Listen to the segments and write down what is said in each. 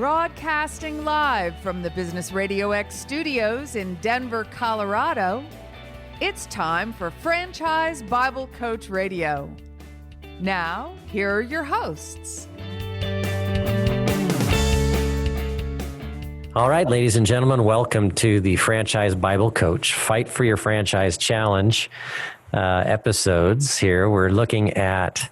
Broadcasting live from the Business RadioX studios in Denver, Colorado, it's time for Franchise Bible Coach Radio. Now, here are your hosts. All right, ladies and gentlemen, welcome to the Franchise Bible Coach Fight for Your Franchise Challenge episodes here. We're looking at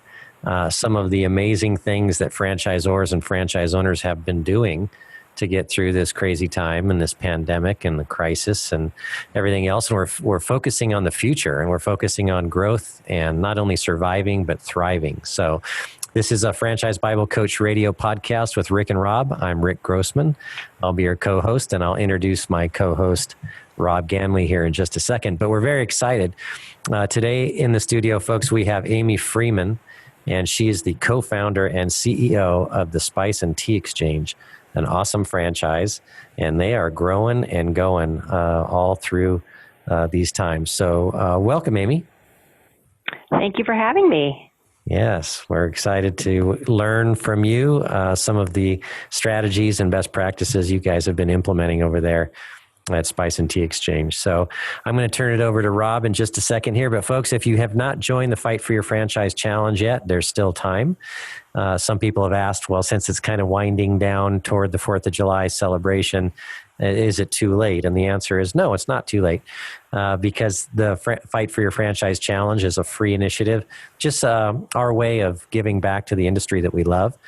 some of the amazing things that franchisors and franchise owners have been doing to get through this crazy time and this pandemic and the crisis and everything else. And we're focusing on the future, and we're focusing on growth and not only surviving, but thriving. So this is a Franchise Bible Coach Radio podcast with Rick and Rob. I'm Rick Grossman. I'll be your co-host, and I'll introduce my co-host, Rob Ganley, here in just a second. But we're very excited. Today in the studio, folks, we have Amy Freeman, and she is the co-founder and CEO of the Spice and Tea Exchange, an awesome franchise, and they are growing and going all through these times. So welcome, Amy. Thank you for having me. Yes, we're excited to learn from you some of the strategies and best practices you guys have been implementing over there at Spice and Tea Exchange. So I'm going to turn it over to Rob in just a second here. But folks, if you have not joined the Fight for Your Franchise Challenge yet, there's still time. Some people have asked, well, since it's kind of winding down toward the 4th of July celebration, is it too late? And the answer is no, it's not too late because the Fight for Your Franchise Challenge is a free initiative, just our way of giving back to the industry that we love.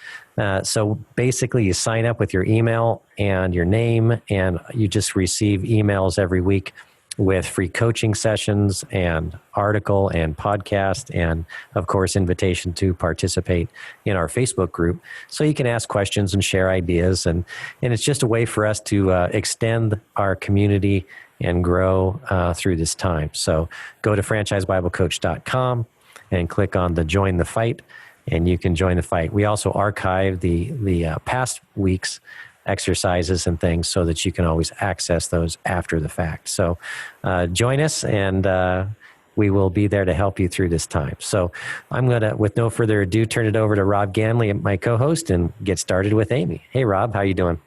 So basically, you sign up with your email and your name, and you just receive emails every week with free coaching sessions and article and podcast and, of course, invitation to participate in our Facebook group. So you can ask questions and share ideas. And it's just a way for us to extend our community and grow through this time. So go to franchisebiblecoach.com and click on the Join the Fight, and you can join the fight. We also archive the past week's exercises and things so that you can always access those after the fact. So join us, and we will be there to help you through this time. So I'm going to, with no further ado, turn it over to Rob Ganley, my co-host, and get started with Amy. Hey, Rob, how are you doing?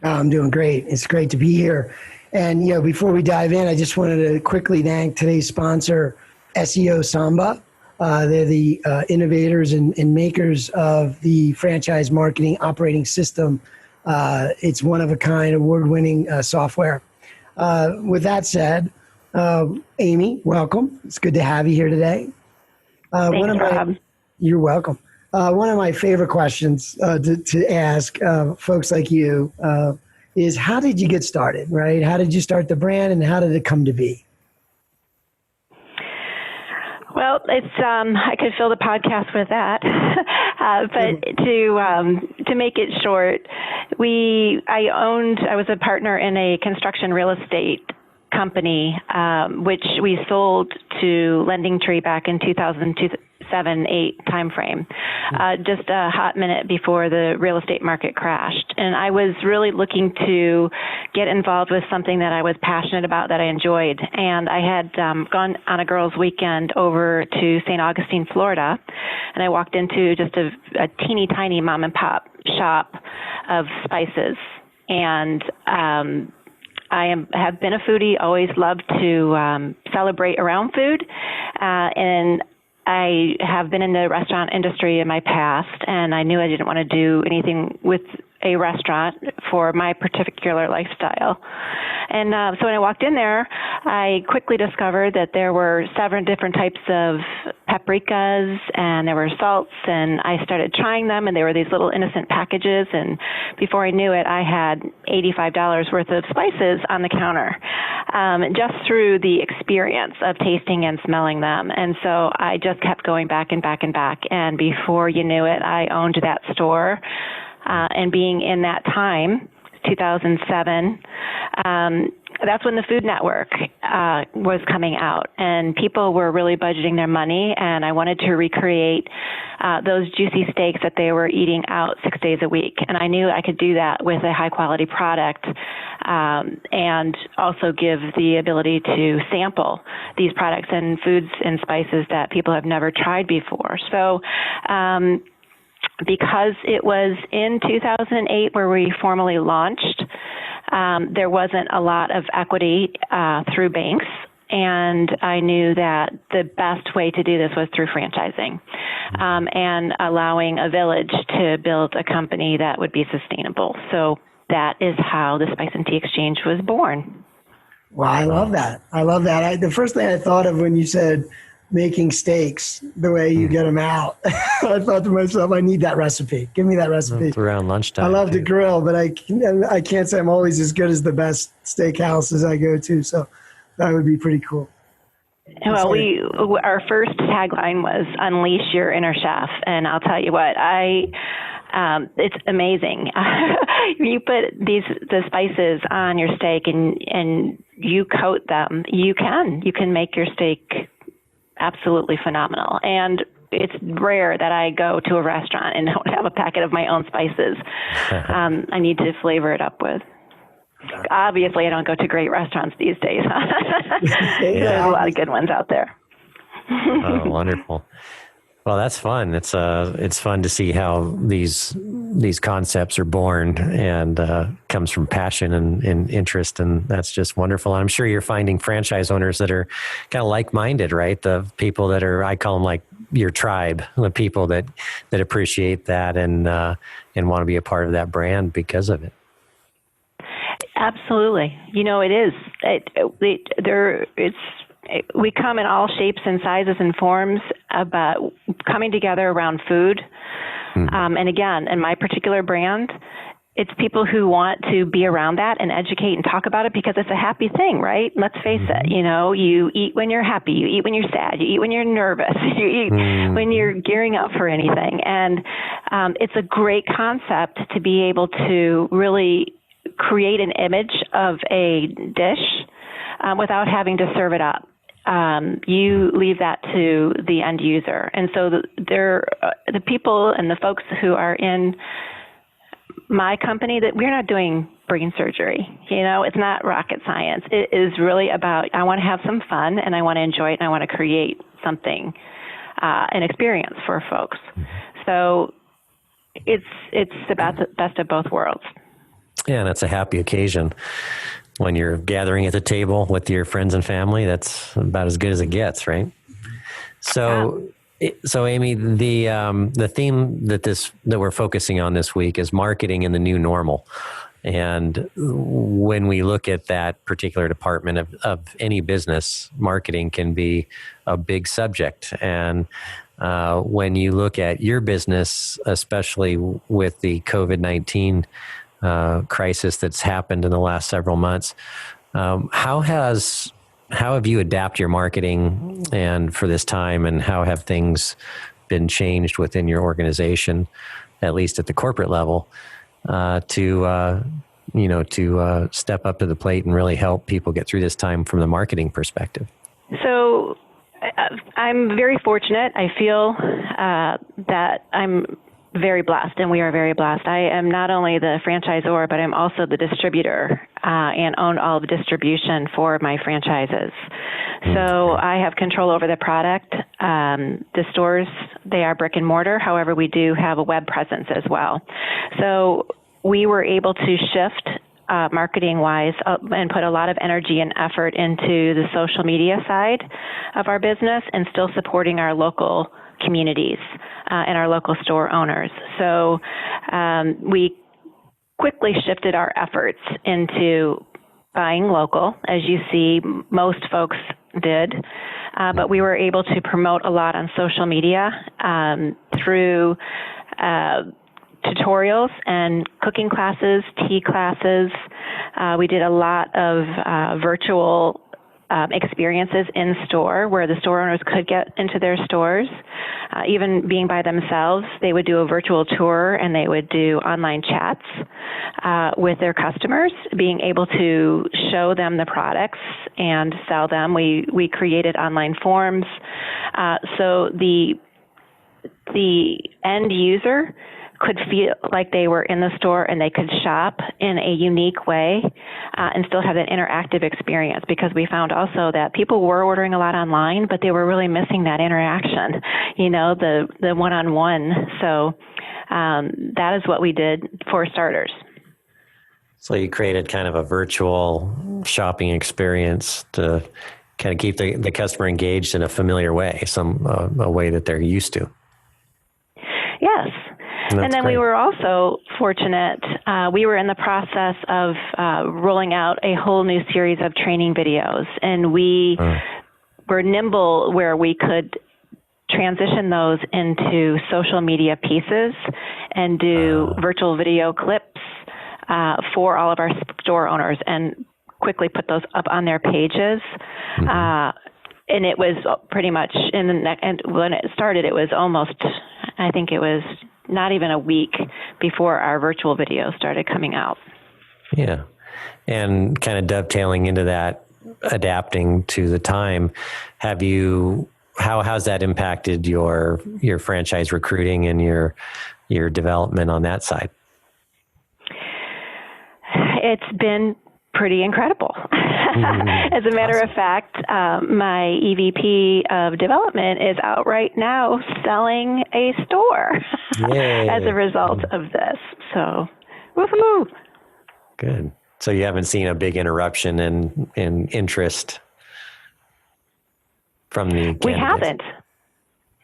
I'm doing great. It's great to be here. And before we dive in, I just wanted to quickly thank today's sponsor, SEO Samba. They're the innovators and makers of the franchise marketing operating system. It's one-of-a-kind, award-winning software. With that said, Amy, welcome. It's good to have you here today. Thanks, Rob. You're welcome. One of my favorite questions to ask folks like you is, how did you get started, right? How did you start the brand, and how did it come to be? Well, it's I could fill the podcast with that, but to make it short, I was a partner in a construction real estate company, which we sold to LendingTree back in 2007-8 timeframe, just a hot minute before the real estate market crashed. And I was really looking to get involved with something that I was passionate about, that I enjoyed. And I had gone on a girls' weekend over to St. Augustine, Florida, and I walked into just a teeny tiny mom and pop shop of spices. And have been a foodie, always loved to celebrate around food, and I have been in the restaurant industry in my past, and I knew I didn't want to do anything with a restaurant for my particular lifestyle. And so when I walked in there, I quickly discovered that there were 7 different types of paprikas, and there were salts, and I started trying them, and they were these little innocent packages, and before I knew it, I had $85 worth of spices on the counter, just through the experience of tasting and smelling them. And so I just kept going back and back and back, and before you knew it, I owned that store. And being in that time, 2007, that's when the Food Network was coming out, and people were really budgeting their money, and I wanted to recreate those juicy steaks that they were eating out 6 days a week. And I knew I could do that with a high-quality product, and also give the ability to sample these products and foods and spices that people have never tried before. So because it was in 2008 where we formally launched, there wasn't a lot of equity through banks. And I knew that the best way to do this was through franchising and allowing a village to build a company that would be sustainable. So that is how the Spice and Tea Exchange was born. Wow, I love that. I love that. The first thing I thought of when you said making steaks, the way you get them out, I thought to myself, I need that recipe. Give me that recipe. It's around lunchtime. I love to grill, but I can't say I'm always as good as the best steakhouses I go to. So that would be pretty cool. Well, our first tagline was "Unleash your inner chef," and I'll tell you what, it's amazing. You put the spices on your steak and you coat them. You can make your steak absolutely phenomenal. And it's rare that I go to a restaurant and don't have a packet of my own spices. I need to flavor it up with. Obviously, I don't go to great restaurants these days. There's a lot of good ones out there. Oh, wonderful. Well, that's fun. It's fun to see how these concepts are born and comes from passion and interest, and that's just wonderful. I'm sure you're finding franchise owners that are kind of like-minded, right? The people that are, I call them like your tribe, the people that appreciate that and want to be a part of that brand because of it. Absolutely. It is. We come in all shapes and sizes and forms, but coming together around food. And again, in my particular brand, it's people who want to be around that and educate and talk about it because it's a happy thing, right? Let's face it. You eat when you're happy, you eat when you're sad, you eat when you're nervous, you eat when you're gearing up for anything. And it's a great concept to be able to really create an image of a dish without having to serve it up. You leave that to the end user. And so the people and the folks who are in my company, that we're not doing brain surgery. It's not rocket science. It is really about, I want to have some fun and I want to enjoy it and I want to create something, an experience for folks. So it's about the best of both worlds. Yeah, and it's a happy occasion. When you're gathering at the table with your friends and family, that's about as good as it gets, right? So Amy, the theme that we're focusing on this week is marketing in the new normal. And when we look at that particular department of any business, marketing can be a big subject. And when you look at your business, especially with the COVID-19 crisis that's happened in the last several months, how have you adapted your marketing and for this time, and how have things been changed within your organization, at least at the corporate level, to step up to the plate and really help people get through this time from the marketing perspective? So I'm very fortunate. I feel that I'm very blessed, and we are very blessed. I am not only the franchisor, but I'm also the distributor and own all the distribution for my franchises. So I have control over the product. The stores, they are brick and mortar. However, we do have a web presence as well. So we were able to shift marketing-wise and put a lot of energy and effort into the social media side of our business and still supporting our local communities and our local store owners. So we quickly shifted our efforts into buying local, as you see most folks did, but we were able to promote a lot on social media through tutorials and cooking classes, tea classes. We did a lot of virtual experiences in store where the store owners could get into their stores. Even being by themselves, they would do a virtual tour and they would do online chats with their customers, being able to show them the products and sell them. We created online forms. So the end user could feel like they were in the store and they could shop in a unique way and still have that interactive experience, because we found also that people were ordering a lot online, but they were really missing that interaction, the one-on-one. So that is what we did for starters. So you created kind of a virtual shopping experience to kind of keep the customer engaged in a familiar way, a way that they're used to. Yes. And then great. we were also fortunate. We were in the process of rolling out a whole new series of training videos, and we were nimble where we could transition those into social media pieces and do virtual video clips for all of our store owners and quickly put those up on their pages. And it was pretty much and when it started, it was almost, I think it was not even a week before our virtual videos started coming out. Yeah. And kind of dovetailing into that, adapting to the time, how's that impacted your franchise recruiting and your development on that side? It's been pretty incredible. As a matter of fact, my EVP of development is out right now selling a store as a result of this. So, woohoo! Good. So you haven't seen a big interruption in interest from the candidates? We haven't.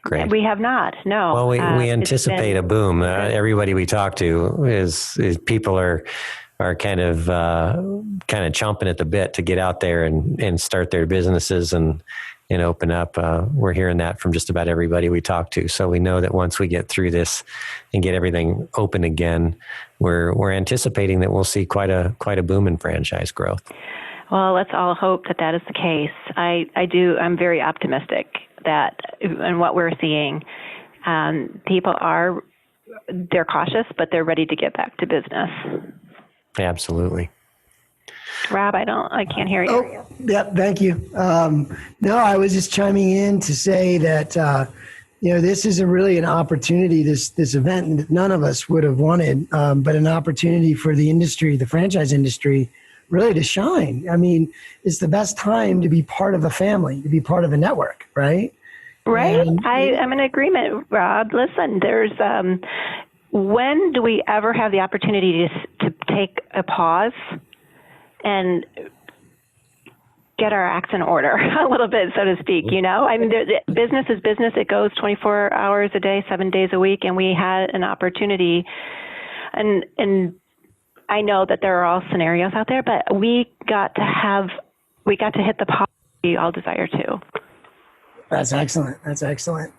Great. We have not. No. Well, we anticipate a boom. Everybody we talk to is people are kind of chomping at the bit to get out there and start their businesses and open up. We're hearing that from just about everybody we talk to. So we know that once we get through this and get everything open again, we're anticipating that we'll see quite a boom in franchise growth. Well, let's all hope that is the case. I'm very optimistic that in what we're seeing, people they're cautious, but they're ready to get back to business. Absolutely. Rob, I can't hear you. Oh, yep. Thank you. No, I was just chiming in to say that, this is really an opportunity, this event that none of us would have wanted, but an opportunity for the industry, the franchise industry, really to shine. I mean, it's the best time to be part of a family, to be part of a network, right? Right. I'm in agreement, Rob. Listen, there's, when do we ever have the opportunity to take a pause and get our acts in order a little bit, so to speak, I mean, business is business. It goes 24 hours a day, 7 days a week. And we had an opportunity, and I know that there are all scenarios out there, but we got to hit the pause we all desire to. That's excellent.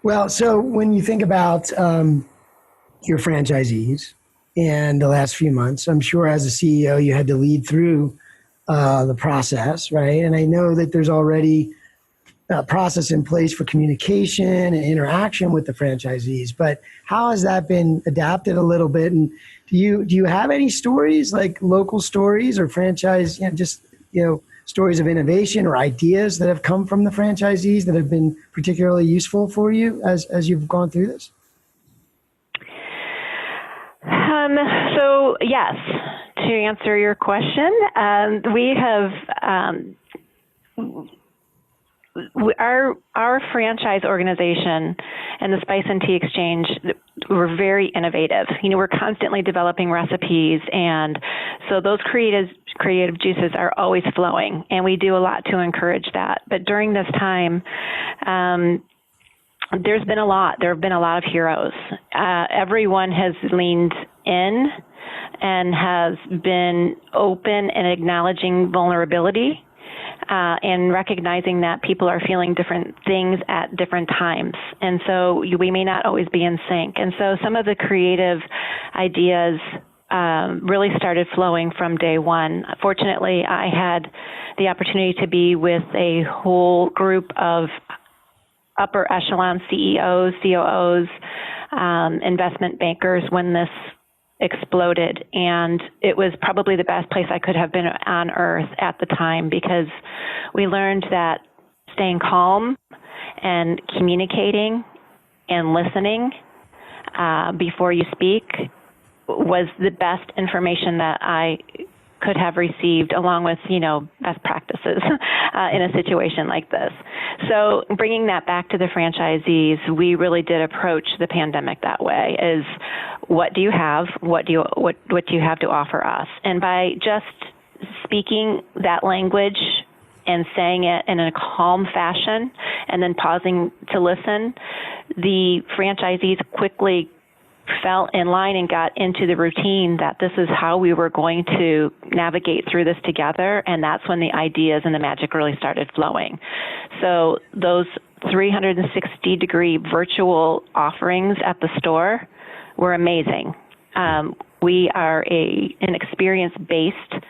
Well, so when you think about your franchisees and the last few months, I'm sure as a CEO, you had to lead through the process, right? And I know that there's already a process in place for communication and interaction with the franchisees, but how has that been adapted a little bit? And do you have any stories, like local stories or franchise, stories of innovation or ideas that have come from the franchisees that have been particularly useful for you as you've gone through this? So yes, to answer your question, we have our franchise organization and the Spice and Tea Exchange were very innovative. We're constantly developing recipes, and so those creative juices are always flowing, and we do a lot to encourage that. But during this time, there have been a lot of heroes. Everyone has leaned in and has been open and acknowledging vulnerability. And recognizing that people are feeling different things at different times. And so we may not always be in sync. And so some of the creative ideas really started flowing from day one. Fortunately, I had the opportunity to be with a whole group of upper echelon CEOs, COOs, investment bankers when this exploded, and it was probably the best place I could have been on earth at the time, because we learned that staying calm and communicating and listening before you speak was the best information that I could have received, along with, best practices in a situation like this. So bringing that back to the franchisees, we really did approach the pandemic that way, is what do you have? What do you have to offer us? And by just speaking that language and saying it in a calm fashion and then pausing to listen, the franchisees quickly fell in line and got into the routine that this is how we were going to navigate through this together, and that's when the ideas and the magic really started flowing. So those 360-degree virtual offerings at the store were amazing. We are an experience-based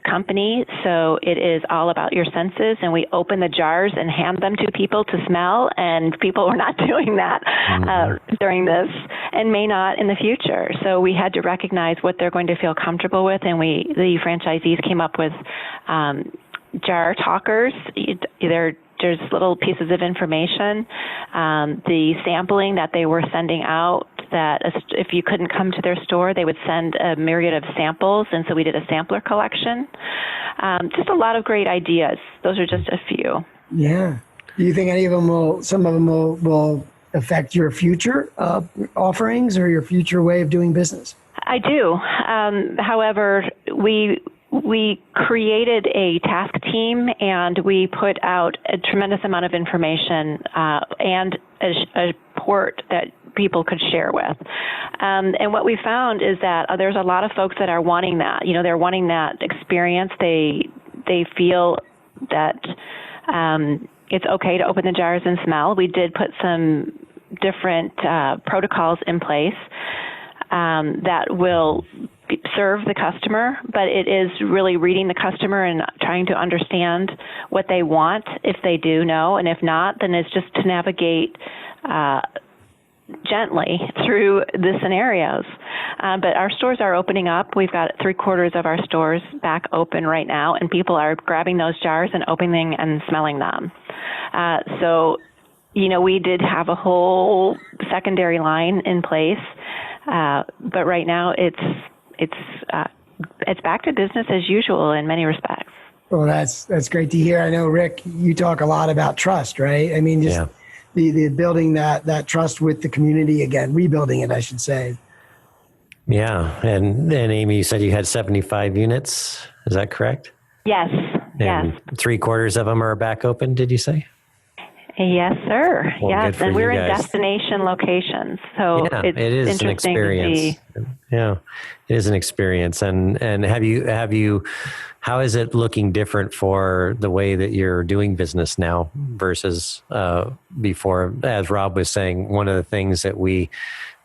company, so it is all about your senses, and we open the jars and hand them to people to smell, and people were not doing that during this and may not in the future. So we had to recognize what they're going to feel comfortable with, and the franchisees came up with jar talkers. There's little pieces of information, the sampling that they were sending out, that if you couldn't come to their store, they would send a myriad of samples, and so we did a sampler collection. Just a lot of great ideas. Those are just a few. Yeah. Do you think some of them will affect your future offerings or your future way of doing business? I do. However, we created a task team, and we put out a tremendous amount of information and a port that people could share with. And what we found is that there's a lot of folks that are wanting that. They're wanting that experience. They feel that it's okay to open the jars and smell. We did put some different protocols in place that will serve the customer, but it is really reading the customer and trying to understand what they want, if they do know, and if not, then it's just to navigate gently through the scenarios. But our stores are opening up. We've got 3/4 of our stores back open right now, and people are grabbing those jars and opening and smelling them. So, we did have a whole secondary line in place, but right now it's back to business as usual in many respects. Well, that's great to hear. I know, Rick, you talk a lot about trust, right? I mean, just the building that trust with the community again, rebuilding it, I should say. Yeah. And Amy, you said you had 75 units. Is that correct? Yes. And 3/4 of them are back open, did you say? Yes, sir. Well, yes, and we're in destination locations, so it is an experience. Yeah, it is an experience. And how is it looking different for the way that you're doing business now versus before? As Rob was saying, one of the things that we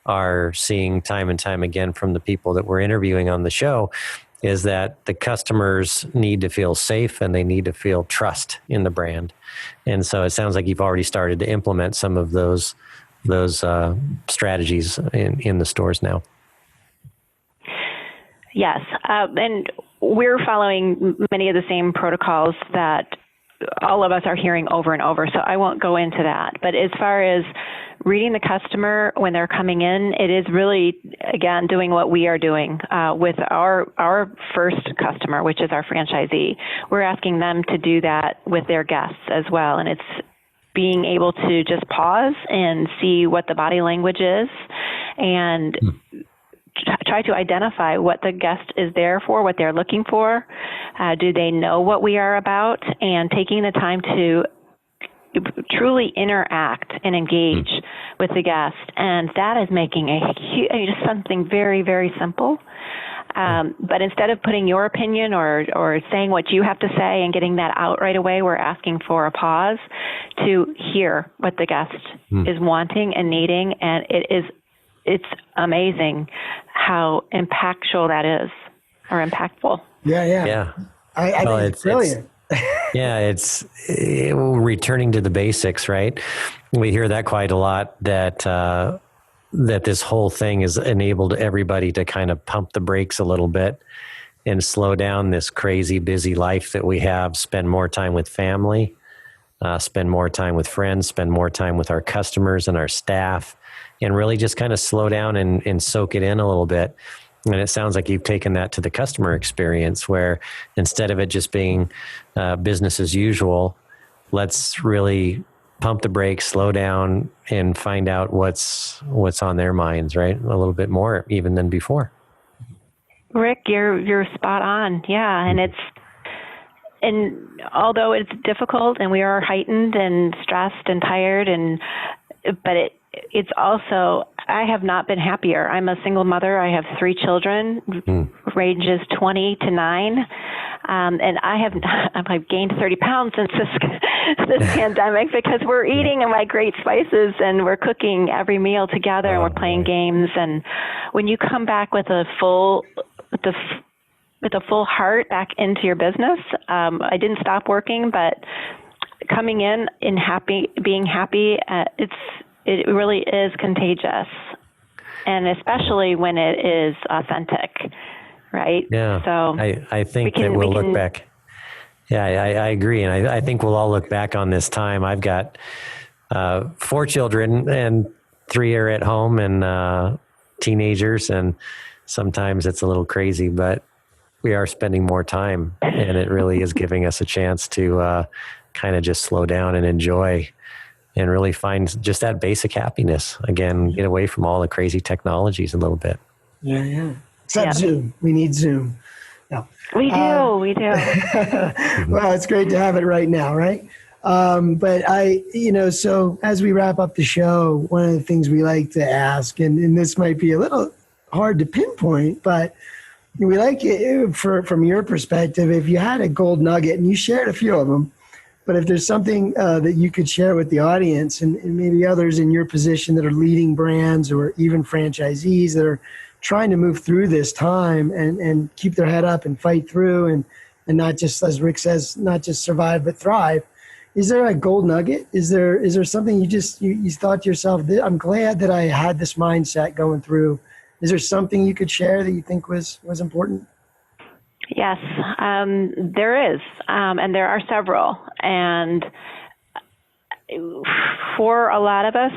are seeing time and time again from the people that we're interviewing on the show is that the customers need to feel safe and they need to feel trust in the brand. And so it sounds like you've already started to implement some of those strategies in the stores now. Yes, and we're following many of the same protocols that all of us are hearing over and over, so I won't go into that. But as far as reading the customer when they're coming in, it is really, again, doing what we are doing with our first customer, which is our franchisee. We're asking them to do that with their guests as well, and it's being able to just pause and see what the body language is and try to identify what the guest is there for, what they're looking for. Do they know what we are about? And taking the time to truly interact and engage with the guest. And that is making just something very, very simple. But instead of putting your opinion or saying what you have to say and getting that out right away, we're asking for a pause to hear what the guest is wanting and needing. And it's amazing how impactful that is, or impactful. Yeah. I think it's brilliant. It's returning to the basics, right? We hear that quite a lot, that this whole thing has enabled everybody to kind of pump the brakes a little bit and slow down this crazy busy life that we have, spend more time with family, spend more time with friends, spend more time with our customers and our staff, and really just kind of slow down and soak it in a little bit. And it sounds like you've taken that to the customer experience, where instead of it just being business as usual, let's really pump the brakes, slow down, and find out what's on their minds, right? A little bit more even than before. Rick, you're spot on. Yeah, and although it's difficult and we are heightened and stressed and tired, but it's also, I have not been happier. I'm a single mother. I have 3 children, ranges 20 to 9. And I've gained 30 pounds since this pandemic, because we're eating my great spices and we're cooking every meal together and we're playing games. And when you come back with a full heart back into your business, I didn't stop working, but coming in and being happy, it really is contagious, and especially when it is authentic, right? Yeah. So I think that we'll look back. Yeah, I agree. And I think we'll all look back on this time. I've got 4 children, and 3 are at home and teenagers. And sometimes it's a little crazy, but we are spending more time, and it really is giving us a chance to kind of just slow down and enjoy and really find just that basic happiness. Again, get away from all the crazy technologies a little bit. Yeah. Except Zoom. We need Zoom. No. We do. Well, it's great to have it right now, right? But so as we wrap up the show, one of the things we like to ask, and this might be a little hard to pinpoint, but we like it from your perspective, if you had a gold nugget, and you shared a few of them, but if there's something that you could share with the audience and maybe others in your position that are leading brands or even franchisees that are trying to move through this time and keep their head up and fight through and not just, as Rick says, not just survive, but thrive. Is there a gold nugget? Is there something you thought to yourself, I'm glad that I had this mindset going through? Is there something you could share that you think was important? Yes, there is, and there are several. And for a lot of us,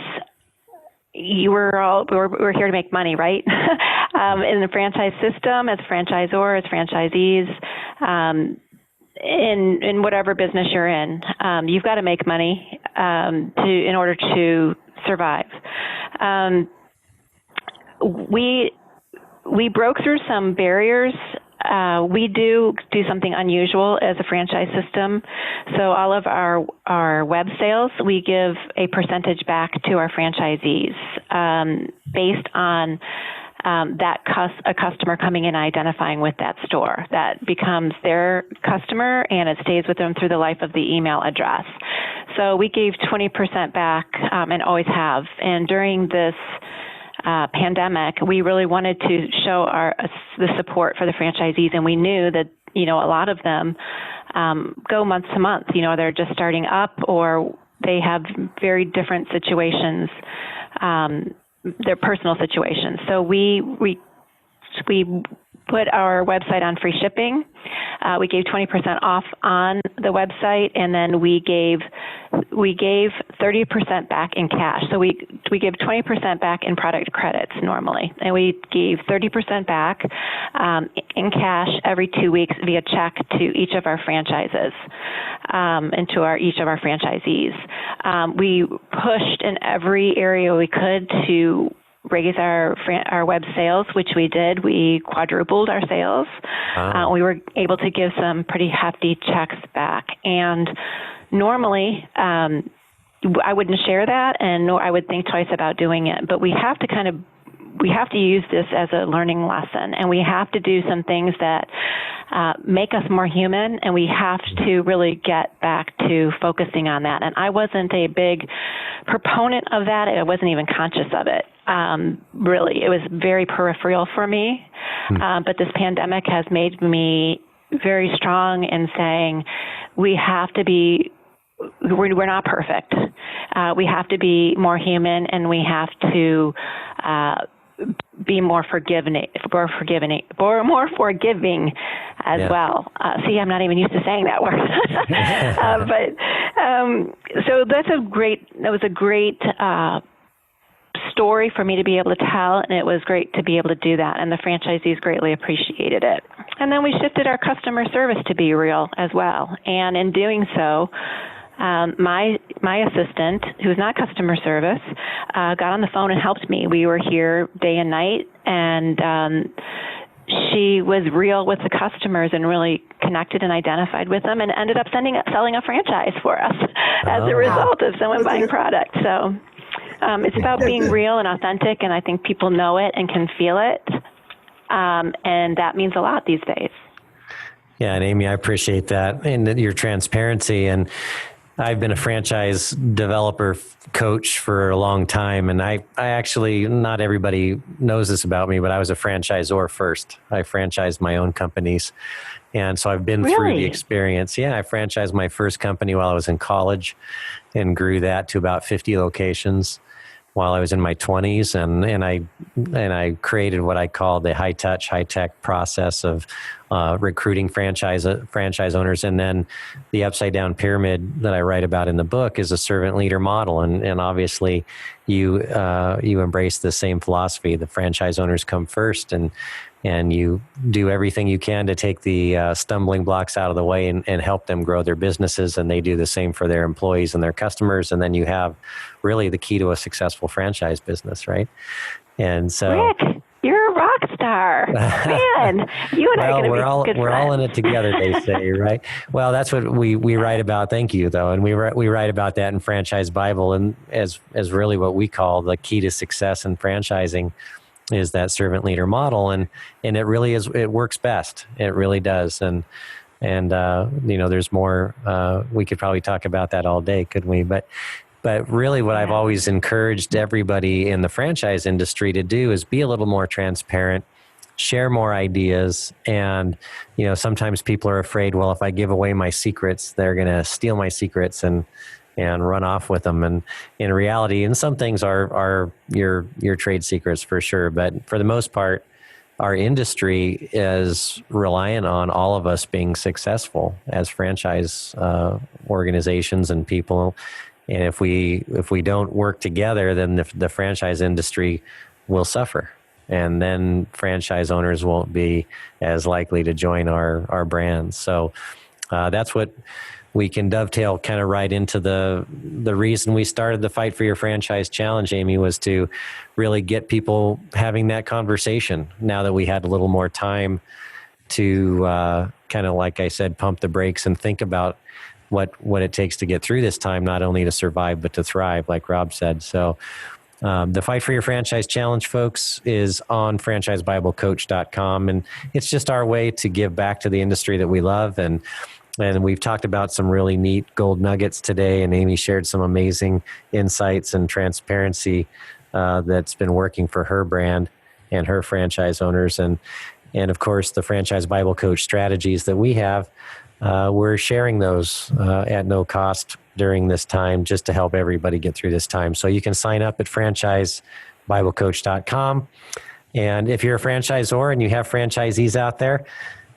we're here to make money, right? In the franchise system, as franchisor, as franchisees, in whatever business you're in, you've got to make money in order to survive. We broke through some barriers. We do something unusual as a franchise system. So all of our web sales, we give a percentage back to our franchisees based on a customer coming in and identifying with that store. That becomes their customer, and it stays with them through the life of the email address. So we gave 20% back and always have. And during this pandemic, we really wanted to show the support for the franchisees, and we knew that a lot of them go month to month. They're just starting up, or they have very different situations, their personal situations. So we put our website on free shipping. We gave 20% off on the website, and then we gave 30% back in cash. So we give 20% back in product credits normally, and we gave 30% back in cash every 2 weeks via check to each of our franchises and to each of our franchisees. We pushed in every area we could to raise our web sales, which we did. We quadrupled our sales. Wow. We were able to give some pretty hefty checks back. And normally, I wouldn't share that, and nor I would think twice about doing it. But we have to use this as a learning lesson, and we have to do some things that make us more human, and we have to really get back to focusing on that. And I wasn't a big proponent of that. I wasn't even conscious of it. Really, it was very peripheral for me. But this pandemic has made me very strong in saying we're not perfect. We have to be more human, and we have to be more forgiving as well. See, I'm not even used to saying that word. So that was a great story for me to be able to tell, and it was great to be able to do that, and the franchisees greatly appreciated it. And then we shifted our customer service to be real as well, and in doing so, my assistant, who's not customer service, got on the phone and helped me. We were here day and night, and she was real with the customers and really connected and identified with them, and ended up selling a franchise for us as a result of someone buying product. So it's about being real and authentic, and I think people know it and can feel it, and that means a lot these days. Yeah, and Amy, I appreciate that and your transparency. And I've been a franchise developer coach for a long time, and I actually, not everybody knows this about me, but I was a franchisor first. I franchised my own companies, and so I've been through the experience. Yeah, I franchised my first company while I was in college and grew that to about 50 locations while I was in my 20s, and I created what I call the high touch, high tech process of recruiting franchise owners. And then the upside down pyramid that I write about in the book is a servant leader model. And obviously you embrace the same philosophy. The franchise owners come first, and you do everything you can to take the stumbling blocks out of the way and help them grow their businesses. And they do the same for their employees and their customers. And then you have really the key to a successful franchise business, right? And so, Rick, you're a rock star, man. You and I are going to be good friends. We're all in it together, they say, right? Well, that's what we write about. Thank you, though, and we write about that in Franchise Bible, and as really what we call the key to success in franchising is that servant leader model, and it really is. It works best. It really does, and there's more. We could probably talk about that all day, couldn't we? But really what I've always encouraged everybody in the franchise industry to do is be a little more transparent, share more ideas. And, sometimes people are afraid, well, if I give away my secrets, they're going to steal my secrets and run off with them. And in reality, and some things are your trade secrets for sure. But for the most part, our industry is reliant on all of us being successful as franchise organizations and people. And if we don't work together, then the franchise industry will suffer. And then franchise owners won't be as likely to join our brands. So that's what we can dovetail kind of right into the reason we started the Fight for Your Franchise Challenge, Amy, was to really get people having that conversation now that we had a little more time to kind of, like I said, pump the brakes and think about what it takes to get through this time, not only to survive, but to thrive, like Rob said. So the Fight for Your Franchise Challenge, folks, is on franchisebiblecoach.com. And it's just our way to give back to the industry that we love. And we've talked about some really neat gold nuggets today. And Amy shared some amazing insights and transparency that's been working for her brand and her franchise owners. And of course, the Franchise Bible Coach strategies that we have, we're sharing those at no cost during this time just to help everybody get through this time. So you can sign up at franchisebiblecoach.com. And if you're a franchisor and you have franchisees out there,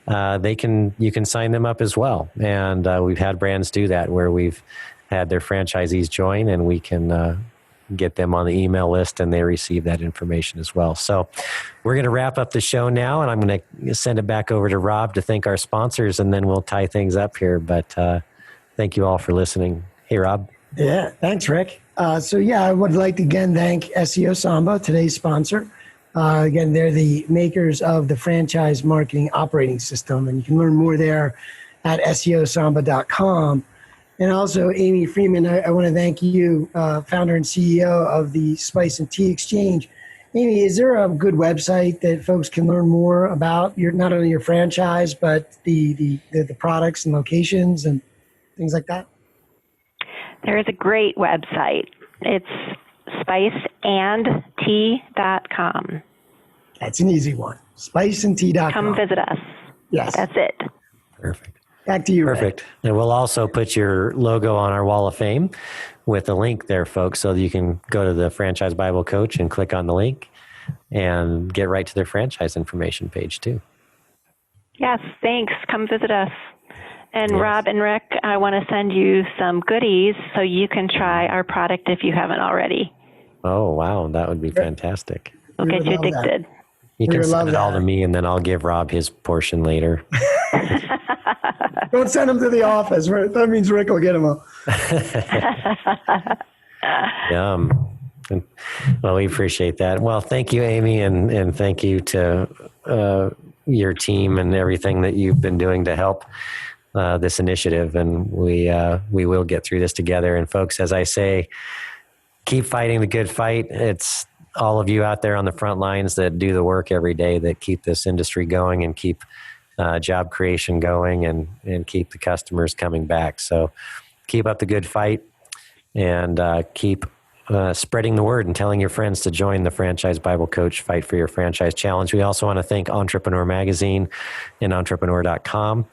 you can sign them up as well. And we've had brands do that where we've had their franchisees join, and we can get them on the email list, and they receive that information as well. So we're going to wrap up the show now, and I'm going to send it back over to Rob to thank our sponsors, and then we'll tie things up here. But thank you all for listening. Hey, Rob. Yeah, thanks, Rick. I would like to again thank SEO Samba, today's sponsor. Again, they're the makers of the franchise marketing operating system, and you can learn more there at SEOsamba.com. And also, Amy Freeman, I want to thank you, founder and CEO of the Spice and Tea Exchange. Amy, is there a good website that folks can learn more about not only your franchise, but the products and locations and things like that? There is a great website. It's spiceandtea.com. That's an easy one. Spiceandtea.com. Come visit us. Yes. That's it. Perfect. Back to you, Perfect. Rick. And we'll also put your logo on our wall of fame with a link there, folks, so that you can go to the Franchise Bible Coach and click on the link and get right to their franchise information page too. Yes, thanks. Come visit us. And Yes. Rob and Rick, I want to send you some goodies so you can try our product if you haven't already. Oh, wow. That would be fantastic. We'll get you addicted. You can would love send it all that. to me, and then I'll give Rob his portion later. Don't send them to the office. That means Rick will get them all. Yum. Well, we appreciate that. Well, thank you, Amy, and thank you to your team and everything that you've been doing to help this initiative. And we will get through this together. And folks, as I say, keep fighting the good fight. It's all of you out there on the front lines that do the work every day that keep this industry going and keep job creation going and keep the customers coming back. So keep up the good fight and keep spreading the word and telling your friends to join the Franchise Bible Coach Fight for Your Franchise Challenge. We also want to thank Entrepreneur Magazine and entrepreneur.com.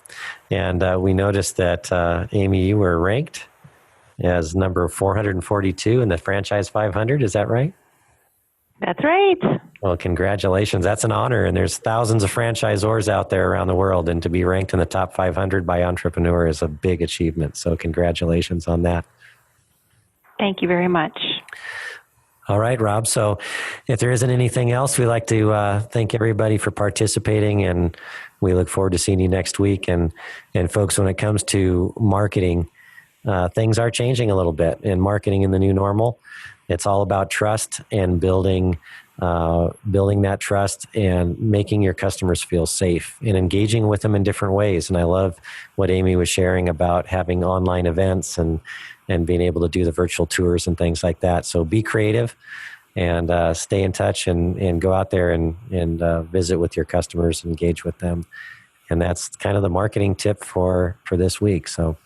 And we noticed that, Amy, you were ranked as number 442 in the Franchise 500. Is that right? That's right. Well, congratulations. That's an honor. And there's thousands of franchisors out there around the world. And to be ranked in the top 500 by Entrepreneur is a big achievement. So congratulations on that. Thank you very much. All right, Rob. So if there isn't anything else, we'd like to thank everybody for participating. And we look forward to seeing you next week. And folks, when it comes to marketing, things are changing a little bit. And marketing in the new normal, it's all about trust and building that trust and making your customers feel safe and engaging with them in different ways. And I love what Amy was sharing about having online events and being able to do the virtual tours and things like that. So be creative and stay in touch and go out there and visit with your customers, engage with them. And that's kind of the marketing tip for this week. So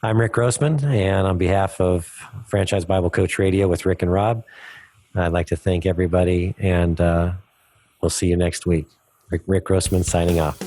I'm Rick Grossman, and on behalf of Franchise Bible Coach Radio with Rick and Rob, I'd like to thank everybody, and we'll see you next week. Rick Grossman signing off.